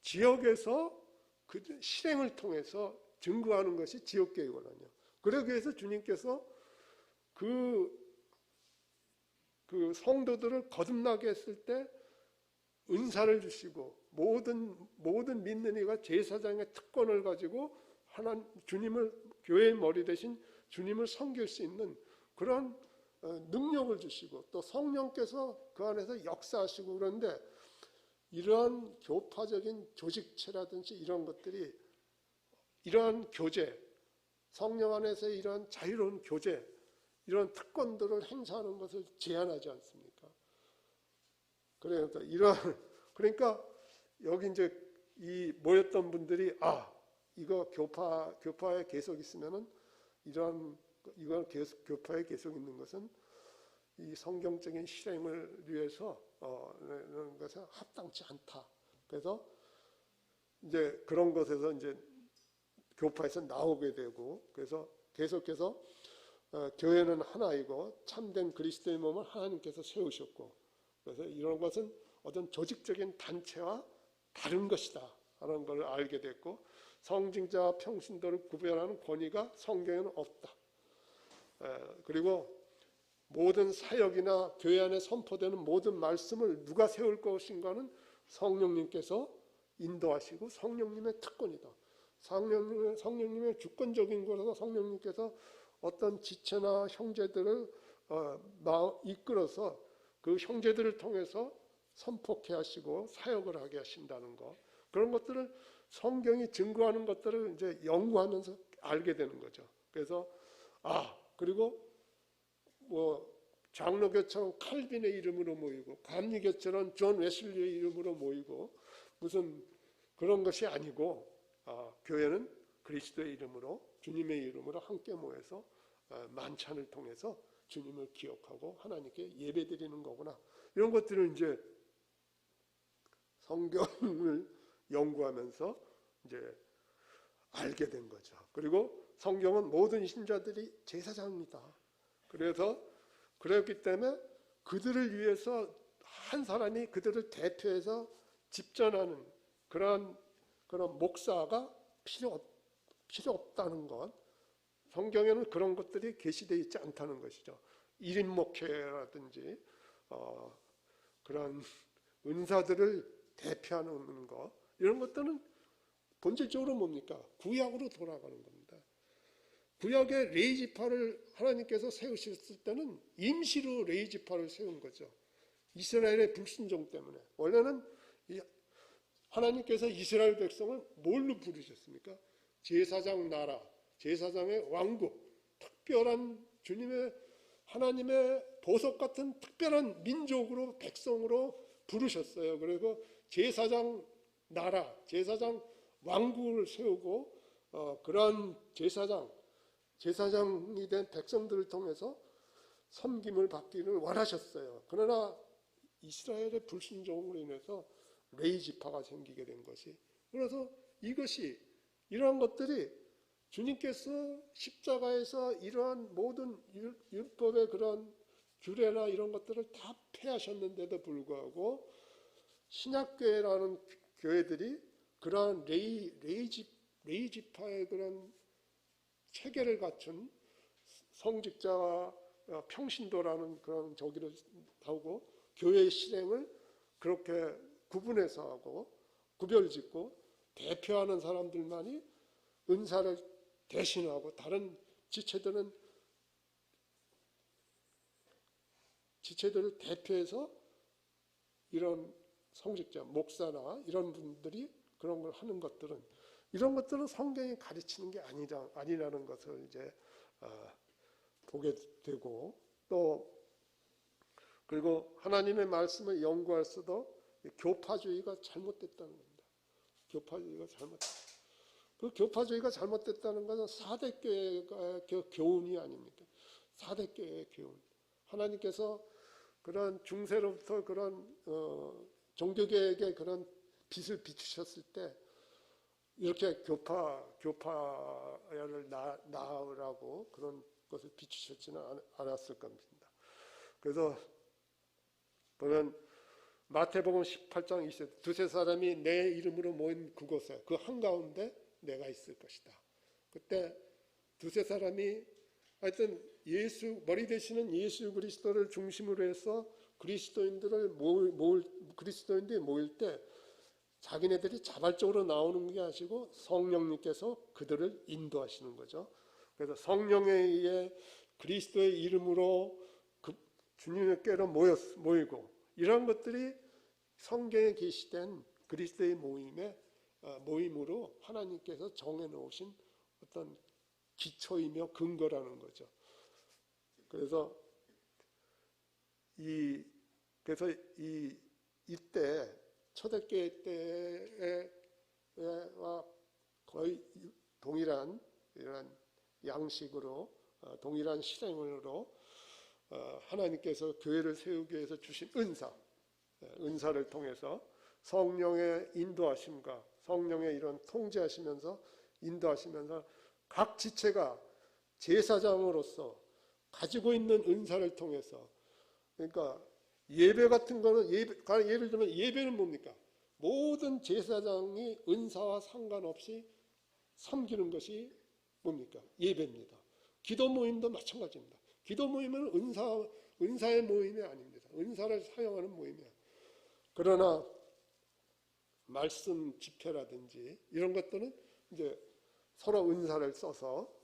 A: 지역에서 그 실행을 통해서 증거하는 것이 지역교회거든요. 그러기 위해서 주님께서 그 성도들을 거듭나게 했을 때 은사를 주시고 모든 믿는 이가 제사장의 특권을 가지고 주님을 교회의 머리 대신 주님을 섬길 수 있는 그런 능력을 주시고 또 성령께서 그 안에서 역사하시고 그런데 이러한 교파적인 조직체라든지 이런 것들이 이러한 교제, 성령 안에서의 이러한 자유로운 교제, 이런 특권들을 행사하는 것을 제한하지 않습니까? 그러니까 여기 이제 이 모였던 분들이 이거 교파에 계속 있으면은 이건 교파에 계속 있는 것은 이 성경적인 실행을 위해서 이런 것은 합당치 않다. 그래서 이제 그런 것에서 이제 교파에서 나오게 되고 그래서 계속해서 교회는 하나이고 참된 그리스도의 몸을 하나님께서 세우셨고 그래서 이런 것은 어떤 조직적인 단체와 다른 것이다 하는 걸 알게 됐고 성직자와 평신도를 구별하는 권위가 성경에는 없다. 그리고 모든 사역이나 교회 안에 선포되는 모든 말씀을 누가 세울 것인가는 성령님께서 인도하시고 성령님의 특권이다. 성령님의 주권적인 거라서 성령님께서 어떤 지체나 형제들을 이끌어서 그 형제들을 통해서 선포케 하시고 사역을 하게 하신다는 것, 그런 것들을 성경이 증거하는 것들을 이제 연구하면서 알게 되는 거죠. 그래서 그리고 장로교처럼 칼빈의 이름으로 모이고 감리교처럼 존 웨슬리의 이름으로 모이고 무슨 그런 것이 아니고 교회는 그리스도의 이름으로 주님의 이름으로 함께 모여서 만찬을 통해서 주님을 기억하고 하나님께 예배드리는 거구나. 이런 것들을 이제 성경을 연구하면서 이제 알게 된 거죠. 그리고 성경은 모든 신자들이 제사장입니다. 그랬기 때문에 그들을 위해서 한 사람이 그들을 대표해서 집전하는 그런 목사가 필요 없다는 것. 성경에는 그런 것들이 계시되어 있지 않다는 것이죠. 1인 목회라든지 그런 은사들을 대표하는 것, 이런 것들은 본질적으로 뭡니까? 구약으로 돌아가는 겁니다. 구약의 레위지파를 하나님께서 세우셨을 때는 임시로 레위지파를 세운 거죠. 이스라엘의 불순종 때문에. 원래는 하나님께서 이스라엘 백성을 뭘로 부르셨습니까? 제사장 나라, 제사장의 왕국, 특별한 하나님의 보석 같은 특별한 민족으로 백성으로 부르셨어요. 그리고 제사장 나라, 제사장 왕국을 세우고 그런 제사장이 된 백성들을 통해서 섬김을 받기를 원하셨어요. 그러나 이스라엘의 불순종으로 인해서 레위지파가 생기게 된 것이, 그래서 이러한 것들이 주님께서 십자가에서 이러한 모든 율법의 그런 규례나 이런 것들을 다 폐하셨는데도 불구하고 신약교회라는 교회들이 그러한 레위지파의 그런 체계를 갖춘 성직자와 평신도라는 그런 저기를 하고 교회의 실행을 그렇게 구분해서 하고 구별짓고 대표하는 사람들만이 은사를 대신하고 다른 지체들을 대표해서 이런 성직자, 목사나 이런 분들이 그런 걸 하는 것들은, 이런 것들은 성경이 가르치는 게 아니라는 것을 이제 보게 되고, 또 그리고 하나님의 말씀을 연구할 수도 교파주의가 잘못됐다는 겁니다. 교파주의가 잘못됐다. 그 교파주의가 잘못됐다는 것은 사대교회의 교훈이 아닙니까? 사대교회의 교훈. 하나님께서 그런 중세로부터 그런 종교계에게 그런 빛을 비추셨을 때 이렇게 교파를 낳으라고 그런 것을 비추셨지는 않았을 겁니다. 그래서 보면 마태복음 18장 20절 두세 사람이 내 이름으로 모인 그곳에 그 한가운데 내가 있을 것이다. 그때 두세 사람이 하여튼 머리 되시는 예수 그리스도를 중심으로 해서 그리스도인들이 모일 때 자기네들이 자발적으로 나오는 게 아니고 성령님께서 그들을 인도하시는 거죠. 그래서 성령에 의해 그리스도의 이름으로 주님께로 모이고 이런 것들이 성경에 게시된 그리스도의 모임으로 하나님께서 정해놓으신 어떤 기초이며 근거라는 거죠. 그래서 이때 초대교회 때와 거의 동일한 이런 양식으로 동일한 실행으로 하나님께서 교회를 세우기 위해서 주신 은사를 통해서 성령의 인도하심과 성령의 이런 통제하시면서 인도하시면서 각 지체가 제사장으로서 가지고 있는 은사를 통해서 그러니까 예배 같은 거는 예를 들면 예배는 뭡니까? 모든 제사장이 은사와 상관없이 섬기는 것이 뭡니까? 예배입니다. 기도 모임도 마찬가지입니다. 기도 모임은 은사의 모임이 아닙니다. 은사를 사용하는 모임이야. 그러나 말씀 집회라든지 이런 것들은 이제 서로 은사를 써서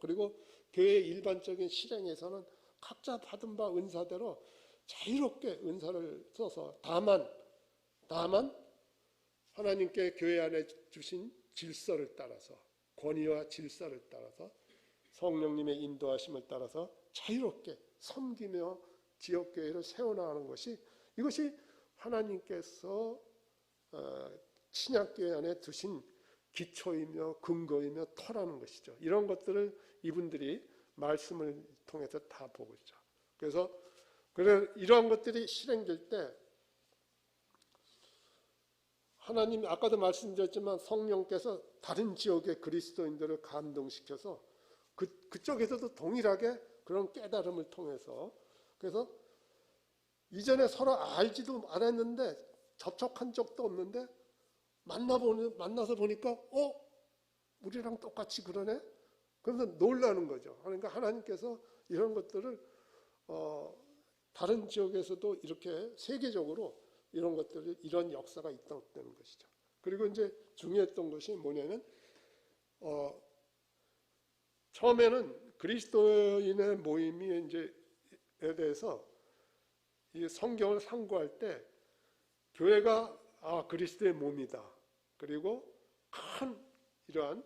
A: 그리고 교회 일반적인 실행에서는 각자 받은 바 은사대로 자유롭게 은사를 써서 다만 하나님께 교회 안에 주신 질서를 따라서 권위와 질서를 따라서 성령님의 인도하심을 따라서 자유롭게 섬기며 지역교회를 세워나가는 이것이 하나님께서 신약교회 안에 두신 기초이며 근거이며 터라는 것이죠. 이런 것들을 이분들이 말씀을 통해서 다 보고 있죠. 그래서 이러한 것들이 실행될 때 하나님 아까도 말씀드렸지만 성령께서 다른 지역의 그리스도인들을 감동시켜서 그쪽에서도 동일하게 그런 깨달음을 통해서 그래서 이전에 서로 알지도 않았는데 접촉한 적도 없는데 만나서 보니까 우리랑 똑같이 그러네? 그러면서 놀라는 거죠. 그러니까 하나님께서 이런 것들을 다른 지역에서도 이렇게 세계적으로 이런 역사가 있다는 것이죠. 그리고 이제 중요했던 것이 뭐냐면 처음에는 그리스도인의 모임이 이제에 대해서 이 성경을 상고할 때 교회가 그리스도의 몸이다. 그리고 큰 이러한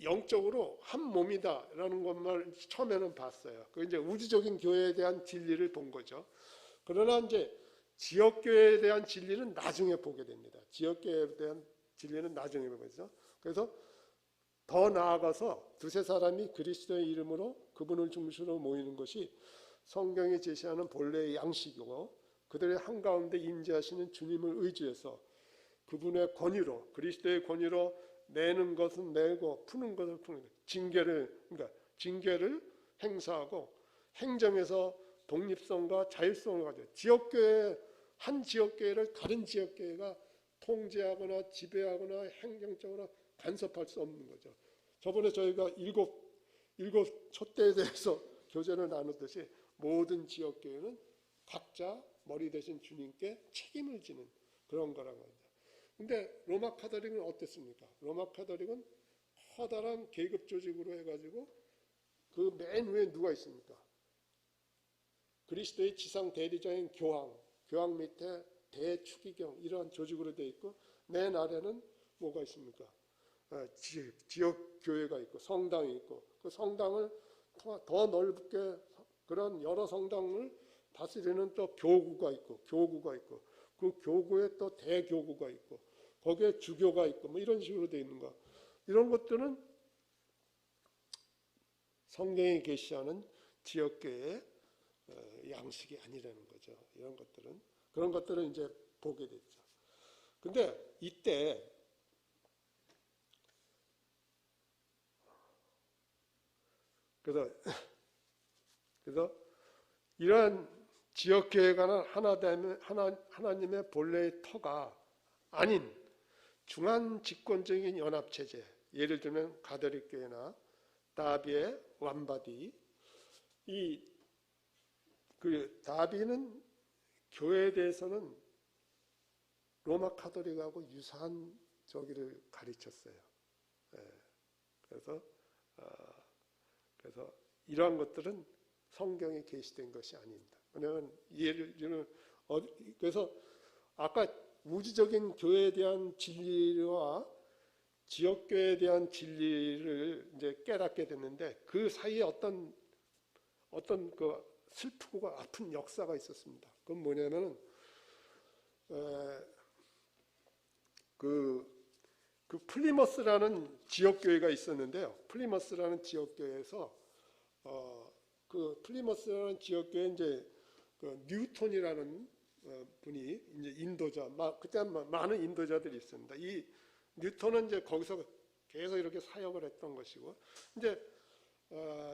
A: 영적으로 한 몸이다라는 것만 처음에는 봤어요. 그 이제 우주적인 교회에 대한 진리를 본 거죠. 그러나 이제 지역교회에 대한 진리는 나중에 보게 됩니다. 지역교회에 대한 진리는 나중에 보죠. 그래서 더 나아가서 두세 사람이 그리스도의 이름으로 그분을 중심으로 모이는 것이 성경이 제시하는 본래의 양식이고 그들의 한가운데 임재하시는 주님을 의지해서 그분의 권위로 그리스도의 권위로 내는 것은 내고 푸는 것은 푸는 것. 징계를 행사하고 행정에서 독립성과 자율성을 가져 한 지역교회를 다른 지역교회가 통제하거나 지배하거나 행정적으로 간섭할 수 없는 거죠. 저번에 저희가 일곱 촛대에 대해서 교제를 나누듯이 모든 지역교회는 각자 머리 대신 주님께 책임을 지는 그런 거란 말이죠. 근데 로마 카톨릭은 어땠습니까? 로마 카톨릭은 커다란 계급 조직으로 해가지고 그 맨 위에 누가 있습니까? 그리스도의 지상 대리자인 교황 밑에 대추기경 이러한 조직으로 되어 있고 맨 아래는 뭐가 있습니까? 지역 교회가 있고 성당이 있고 그 성당을 더 넓게 그런 여러 성당을 다스리는 또 교구가 있고 그 교구에 또 대교구가 있고 거기에 주교가 있고 뭐 이런 식으로 되어 있는 거 이런 것들은 성경에 계시하는 지역교회의 양식이 아니라는 거죠. 이런 것들은 그런 것들을 이제 보게 됐죠. 근데 이때 그래서 이러한 지역교회가 하나님의 본래의 터가 아닌 중한 집권적인 연합체제, 예를 들면 가톨릭 교회나 다비의 완바디, 다비는 교회에 대해서는 로마 카톨릭하고 유사한 저기를 가르쳤어요. 그래서 이러한 것들은 성경에 계시된 것이 아닙니다. 왜냐하면 예를 들면 그래서 아까 우주적인 교회에 대한 진리와 지역교회에 대한 진리를 이제 깨닫게 됐는데 그 사이에 어떤 그 슬프고 아픈 역사가 있었습니다. 그건 뭐냐면은 그 플리머스라는 지역교회가 있었는데요. 플리머스라는 지역교회에서 그 플리머스라는 지역교회 이제 그 뉴턴이라는 분이 이제 인도자, 그때 많은 인도자들이 있습니다. 이 뉴턴은 이제 거기서 계속 이렇게 사역을 했던 것이고, 이제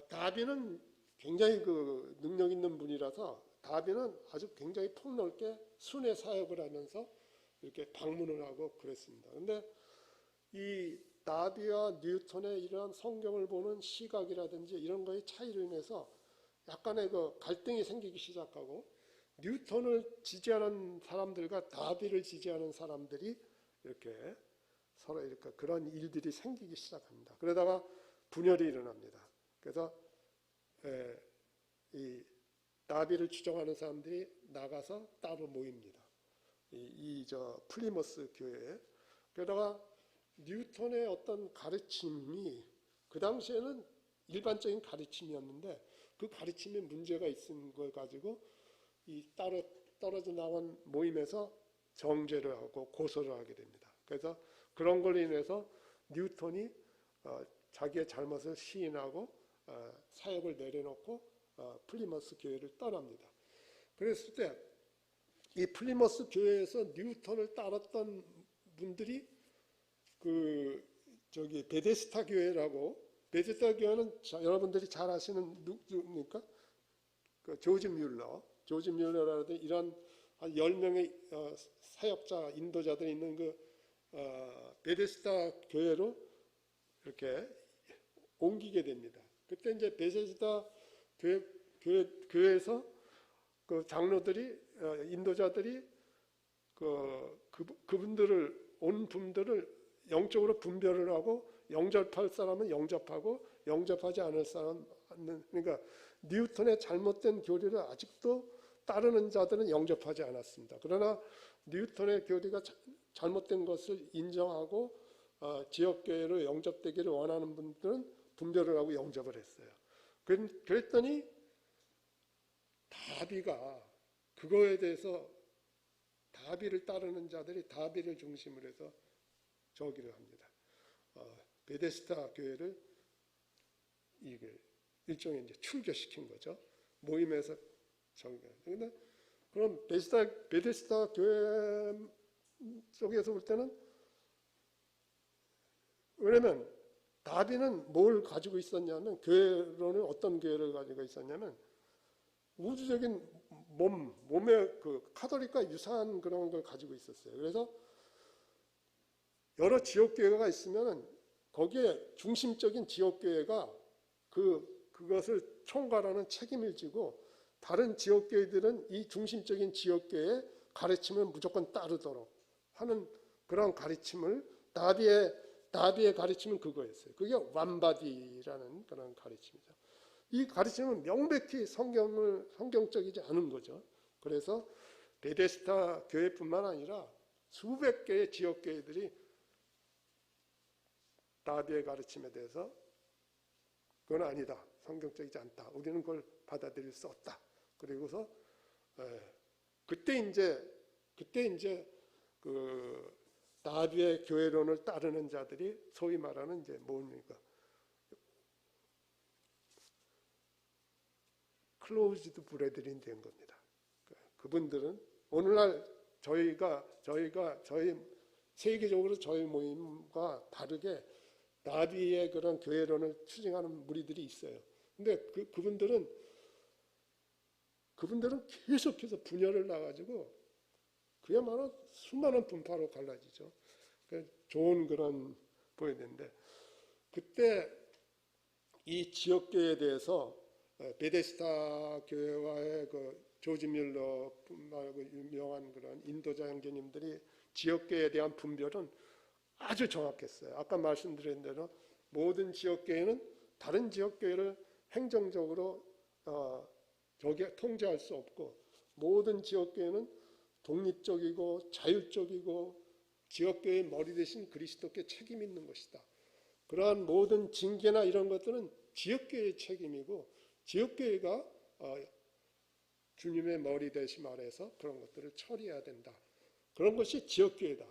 A: 다비는 굉장히 그 능력 있는 분이라서 다비는 아주 굉장히 폭넓게 순회 사역을 하면서 이렇게 방문을 하고 그랬습니다. 근데 이 다비와 뉴턴의 이러한 성경을 보는 시각이라든지 이런 거의 차이로 인해서 약간의 그 갈등이 생기기 시작하고, 뉴턴을 지지하는 사람들과 다비를 지지하는 사람들이 이렇게 서로 이렇게 그런 일들이 생기기 시작합니다. 그러다가 분열이 일어납니다. 그래서 이 다비를 추종하는 사람들이 나가서 따로 모입니다. 저 플리머스 교회에. 그러다가 뉴턴의 어떤 가르침이 그 당시에는 일반적인 가르침이었는데 그 가르침에 문제가 있은 걸 가지고 이 따로 떨어져 나온 모임에서 정죄를 하고 고소를 하게 됩니다. 그래서 그런 걸로 인해서 뉴턴이 자기의 잘못을 시인하고 사역을 내려놓고 플리머스 교회를 떠납니다. 그랬을 때 이 플리머스 교회에서 뉴턴을 따랐던 분들이 그 저기 베데스다 교회라고, 베데스다 교회는 여러분들이 잘 아시는 누굽니까? 그 조지 뮬러라든지 이런 한 10명의 사역자, 인도자들이 있는 그 베데스다 교회로 이렇게 옮기게 됩니다. 그때 이제 베데스다 교회에서 그 장로들이 인도자들이 그분들을 온 분들을 영적으로 분별을 하고 영접할 사람은 영접하고 영접하지 않을 사람은, 그러니까 뉴턴의 잘못된 교리를 아직도 따르는 자들은 영접하지 않았습니다. 그러나 뉴턴의 교리가 잘못된 것을 인정하고 지역교회로 영접되기를 원하는 분들은 분별을 하고 영접을 했어요. 그랬더니 다비가 그거에 대해서 다비를 따르는 자들이 다비를 중심으로 해서 저기를 합니다. 베데스다 교회를 이게 일종의 이제 출교시킨 거죠. 모임에서 그런데 그럼 베데스다 교회 쪽에서 볼 때는, 왜냐면 다비는 뭘 가지고 있었냐면, 교회로는 어떤 교회를 가지고 있었냐면 우주적인 몸의 그 카톨릭과 유사한 그런 걸 가지고 있었어요. 그래서 여러 지역교회가 있으면 거기에 중심적인 지역교회가 그것을 총괄하는 책임을 지고, 다른 지역교회들은 이 중심적인 지역교회의 가르침을 무조건 따르도록 하는 그런 가르침을, 다비의 가르침은 그거였어요. 그게 완바디라는 그런 가르침이죠. 이 가르침은 명백히 성경적이지 않은 거죠. 그래서 베데스다 교회뿐만 아니라 수백 개의 지역교회들이 다비의 가르침에 대해서 그건 아니다, 성경적이지 않다, 우리는 그걸 받아들일 수 없다. 그리고서 그때 이제 그 다비의 교회론을 따르는 자들이 소위 말하는 이제 뭡니까? 클로즈드 브레드린 된 겁니다. 그분들은 오늘날 저희 세계적으로 저희 모임과 다르게 나비의 그런 교회론을 추진하는 무리들이 있어요. 근데 그분들은 계속해서 분열을 나가지고 그야말로 수많은 분파로 갈라지죠. 좋은 그런 보여야 되는데, 그때 이 지역교회에 대해서 베데스다 교회와의 그 조지 밀러 말고 유명한 그런 인도자 형제님들이 지역교회에 대한 분별은 아주 정확했어요. 아까 말씀드린 대로 모든 지역교회는 다른 지역교회를 행정적으로 통제할 수 없고, 모든 지역교회는 독립적이고 자율적이고 지역교회의 머리 대신 그리스도께 책임 있는 것이다. 그러한 모든 징계나 이런 것들은 지역교회의 책임이고, 지역교회가 주님의 머리 대신 아래서 그런 것들을 처리해야 된다. 그런 것이 지역교회다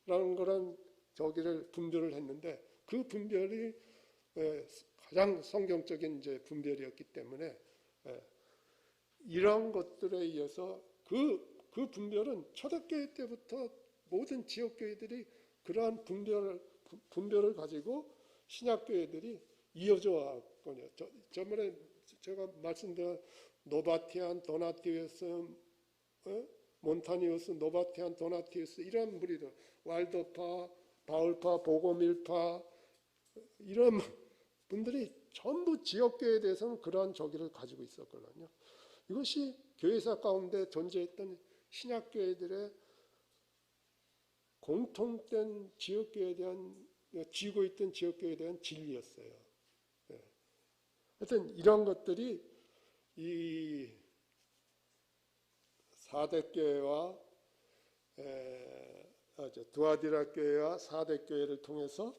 A: 라는 그런 저기를 분별을 했는데, 그 분별이 가장 성경적인 이제 분별이었기 때문에 이런 것들에 의해서 그 분별은 초대교회 때부터 모든 지역교회들이 그러한 분별을 가지고 신약교회들이 이어져 왔거든요. 저번에 제가 말씀드린 노바티안, 도나티우스, 몬타니우스, 노바티안, 도나티우스 이런 무리들, 왈도파, 바울파, 보고밀파 이런 분들이 전부 지역교회에 대해서는 그러한 저기를 가지고 있었거든요. 이것이 교회사 가운데 존재했던 신약교회들의 공통된 지역교회에 대한, 쥐고 있던 지역교회에 대한 진리였어요. 하여튼 이런 것들이 이 4대 교회와 두아디라 교회와 4대 교회를 통해서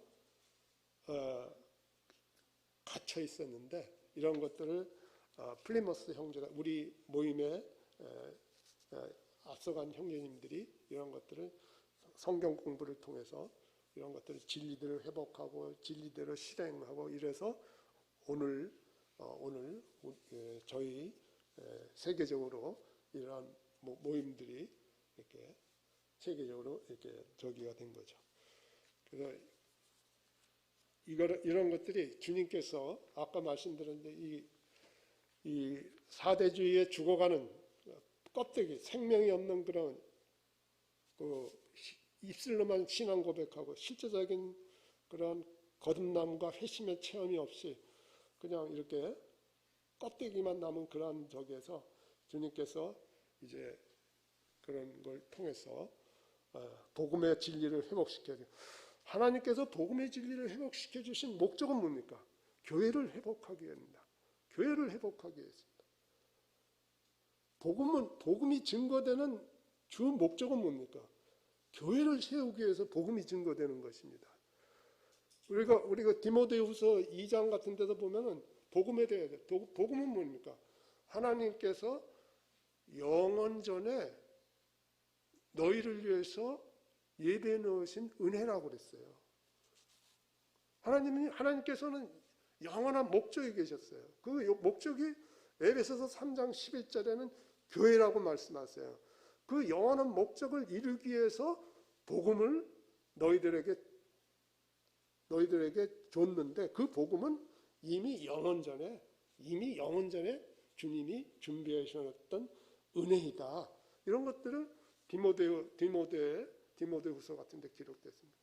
A: 갇혀 있었는데, 이런 것들을 플리머스 형제가 우리 모임에 앞서간 형제님들이 이런 것들을 성경 공부를 통해서 이런 것들을 진리들을 회복하고 진리대로 실행하고 이래서 오늘 저희 세계적으로 이러한 모임들이 이렇게 세계적으로 이렇게 저기가 된 거죠. 그래서 이런 것들이 주님께서 아까 말씀드렸는데 이 사대주의에 죽어가는 껍데기, 생명이 없는 그런 입술로만 신앙 고백하고 실제적인 그런 거듭남과 회심의 체험이 없이 그냥 이렇게 껍데기만 남은 그런 적에서 주님께서 이제 그런 걸 통해서 복음의 진리를 회복시켜요. 하나님께서 복음의 진리를 회복시켜 주신 목적은 뭡니까? 교회를 회복하기 위함입니다. 교회를 회복하기 위해서입니다. 복음이 증거되는 주 목적은 뭡니까? 교회를 세우기 위해서 복음이 증거되는 것입니다. 우리가 디모데후서 2장 같은 데서 보면은 복음에 대해 복음은 뭡니까? 하나님께서 영원 전에 너희를 위해서 예배해 놓으신 은혜라고 그랬어요. 하나님께서는 영원한 목적이 계셨어요. 그 목적이 에베소서 3장 11절에는 교회라고 말씀하세요. 그 영원한 목적을 이루기 위해서 복음을 너희들에게 줬는데, 그 복음은 이미 영원 전에 주님이 준비해 주셨던 은혜이다. 이런 것들을 디모데후서 같은 데 기록됐습니다.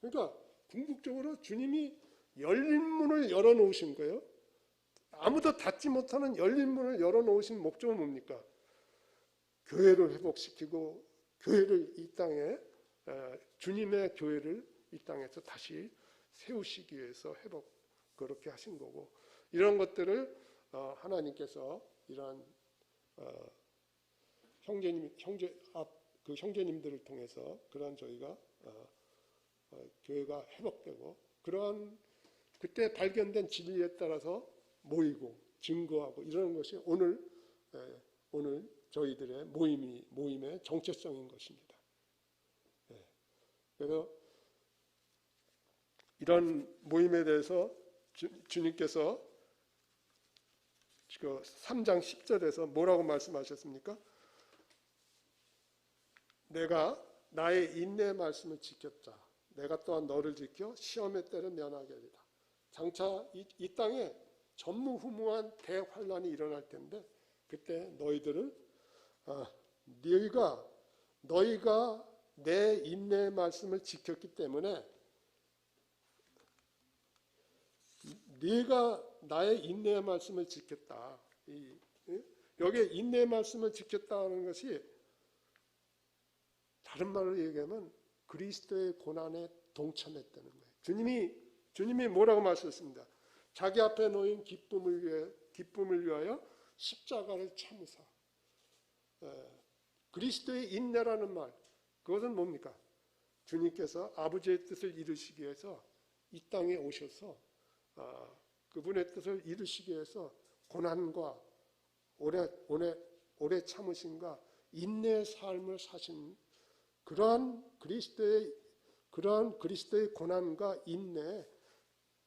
A: 그러니까 궁극적으로 주님이 열린 문을 열어놓으신 거예요. 아무도 닫지 못하는 열린 문을 열어놓으신 목적은 뭡니까? 교회를 회복시키고 교회를 이 땅에 주님의 교회를 이 땅에서 다시 세우시기 위해서 그렇게 하신 거고, 이런 것들을 하나님께서 이러한 형제님들을 통해서 그러한 저희가 교회가 회복되고, 그러한 그때 발견된 진리에 따라서 모이고 증거하고 이러는 것이 오늘 저희들의 모임의 정체성인 것입니다. 그래서 이런 모임에 대해서 주님께서 3장 10절에서 뭐라고 말씀하셨습니까? 내가 나의 인내의 말씀을 지켰자. 내가 또한 너를 지켜 시험의 때를 면하게 하리라. 장차 이 땅에 전무후무한 대환란이 일어날 텐데 그때 너희들을 너희가 내 인내의 말씀을 지켰기 때문에 네가 나의 인내의 말씀을 지켰다. 여기에 인내의 말씀을 지켰다는 것이 다른 말로 얘기하면 그리스도의 고난에 동참했다는 거예요. 주님이 뭐라고 말씀했습니다. 자기 앞에 놓인 기쁨을 위하여 십자가를 참으사. 그리스도의 인내라는 말, 그것은 뭡니까? 주님께서 아버지의 뜻을 이루시기 위해서 이 땅에 오셔서 그분의 뜻을 이루시기 위해서 고난과 오래 참으심과 인내의 삶을 사신 그러한 그리스도의 고난과 인내에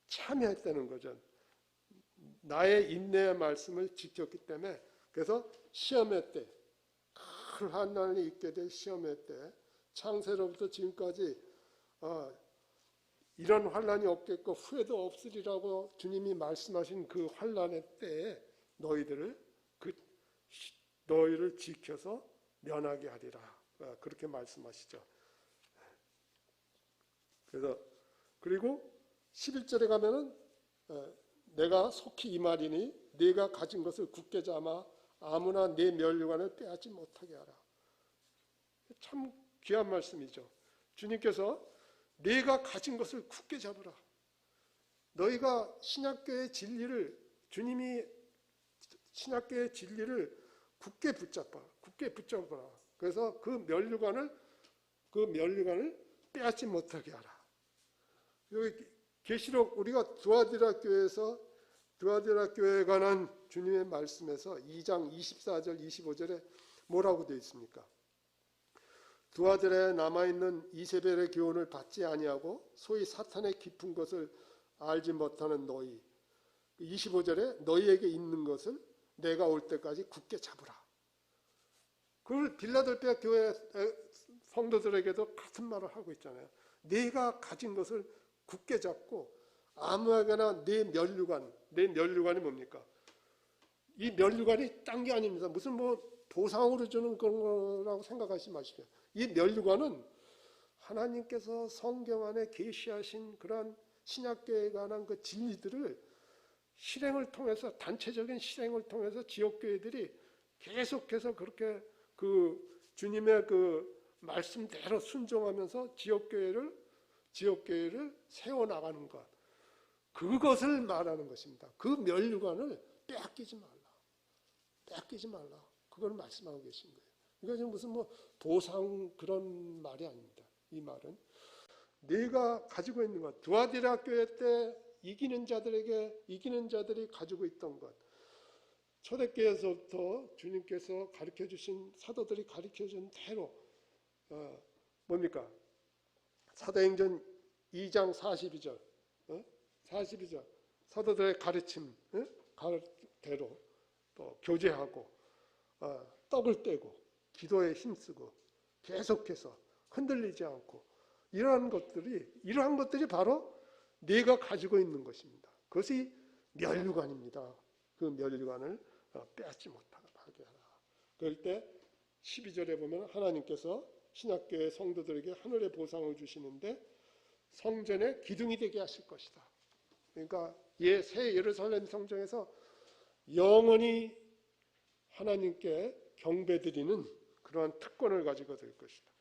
A: 참여했다는 거죠. 나의 인내의 말씀을 지켰기 때문에 그래서 시험의 때, 큰 환난이 있게 될 시험의 때 창세로부터 지금까지 이런 환난이 없겠고 후회도 없으리라고 주님이 말씀하신 그 환난의 때에 너희를 지켜서 면하게 하리라. 그렇게 말씀하시죠. 그리고 11절에 가면은 내가 속히 이 말이니 네가 가진 것을 굳게 잡아 아무나 네 면류관을 빼앗지 못하게 하라. 참 귀한 말씀이죠. 주님께서 네가 가진 것을 굳게 잡으라. 너희가 주님이 신약교의 진리를 굳게 붙잡아라. 그래서 그 면류관을 빼앗지 못하게 하라. 여기 계시록 우리가 두아디라 교회에 관한 주님의 말씀에서 2장 24절 25절에 뭐라고 되어 있습니까? 두아디라에 남아있는 이세벨의 교훈을 받지 아니하고 소위 사탄의 깊은 것을 알지 못하는 너희. 25절에 너희에게 있는 것을 내가 올 때까지 굳게 잡으라. 그걸 빌라델피아 교회 성도들에게도 같은 말을 하고 있잖아요. 네가 가진 것을 굳게 잡고 아무에게나 내 면류관이 뭡니까? 이 면류관이 딴 게 아닙니다. 무슨 보상으로 주는 그런 거라고 생각하지 마시고요. 이 면류관은 하나님께서 성경 안에 계시하신 그런 신약교회에 관한 그 진리들을 단체적인 실행을 통해서 지역교회들이 계속해서 그렇게 그 주님의 그 말씀대로 순종하면서 지역교회를 세워나가는 것, 그것을 말하는 것입니다. 그 면류관을 빼앗기지 말라. 그걸 말씀하고 계신 거예요. 이것은 무슨 보상 그런 말이 아닙니다. 이 말은 네가 가지고 있는 것, 두아디라 교회 때 이기는 자들이 가지고 있던 것, 초대교회에서부터 주님께서 가르쳐주신 사도들이 가르쳐준 대로 뭡니까? 사도행전 2장 42절 42절 사도들의 가르침 대로 또 교제하고 떡을 떼고 기도에 힘쓰고 계속해서 흔들리지 않고 이러한 것들이 바로 네가 가지고 있는 것입니다. 그것이 면류관입니다. 그 면류관을 빼앗지 못하게 하라. 그럴 때 12절에 보면 하나님께서 신약교회 성도들에게 하늘의 보상을 주시는데 성전의 기둥이 되게 하실 것이다. 그러니까 새 예루살렘 성전에서 영원히 하나님께 경배드리는 그러한 특권을 가지고 될 것이다.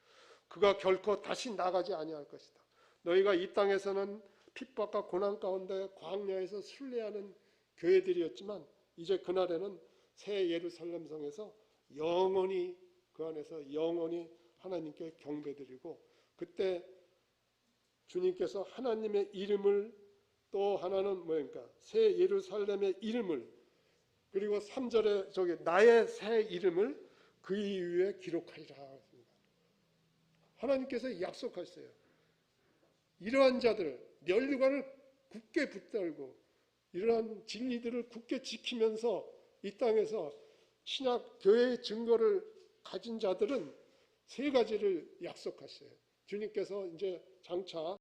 A: 그가 결코 다시 나가지 아니할 것이다. 너희가 이 땅에서는 핍박과 고난 가운데 광야에서 순례하는 교회들이었지만 이제 그날에는 새 예루살렘 성에서 영원히 그 안에서 영원히 하나님께 경배드리고 그때 주님께서 하나님의 이름을 또 하나는 새 예루살렘의 이름을 그리고 3절에 나의 새 이름을 그 위에 기록하리라. 하나님께서 약속하셨어요. 이러한 자들 면류관을 굳게 붙들고 이러한 진리들을 굳게 지키면서 이 땅에서 신약 교회의 증거를 가진 자들은 세 가지를 약속하셔요. 주님께서 이제 장차